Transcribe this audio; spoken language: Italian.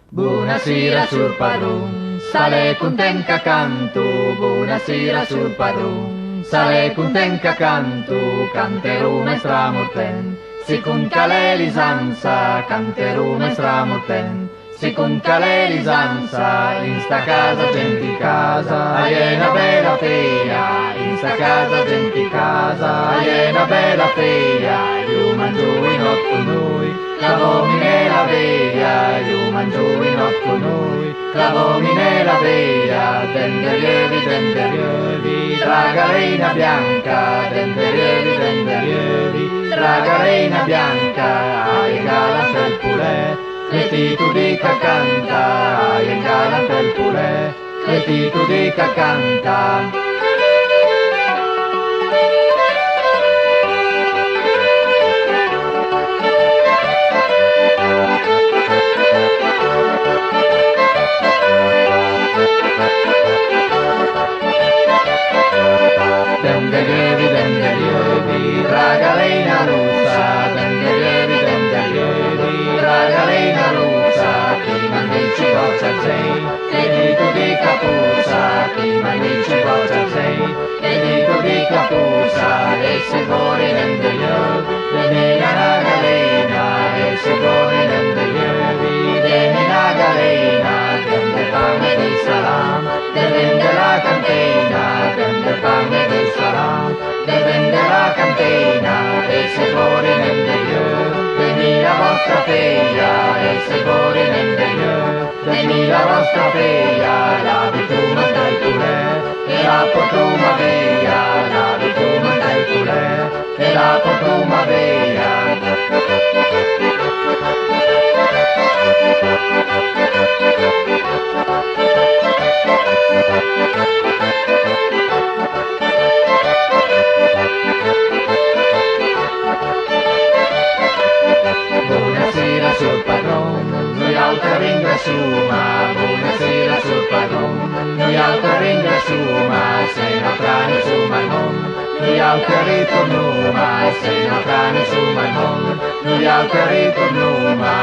Buonasera sul padron, sale content che canto. Buonasera sul padron, sale content che canto. Canterò maestra morten, secondo calè lisanza. Canterò maestra morten, secondo calè lisanza. In sta casa gente casa, è una bella feia. In sta casa gente casa, è una bella feia. Io mangio in otto noi, clavomi nella veia. Io mangio in otto noi, clavomi nella veia. Denderievi, tragarina bianca. Denderievi, tragarina bianca. Ai galante il pulè, cretito di canta. Ai galante il pulè, cretito di canta. Denderievi, tragalena russa. Denderievi, tragalena russa. Chi mandici boccia sei, che dito di capuzza. Chi mandici boccia sei, che dito di capuzza. E se fuori denderievi, la galena. E se fuori denderievi, la galena. Dende pane del salam, dende la cantina. Dende pane del salam, dende la cantina. E se fuori denderievi, la vostra feia. E se fuori denderievi, la vostra feia. La vituma del culè, e la potuma veia. La vituma del culè, e la potuma veia. Buonasera sul padron, noi altri ringrasuma. Buonasera sul padron, noi altri ringrasuma. Se no trani su maimon, noi altri ritornuma. Se no trani su maimon, noi altri ritornuma.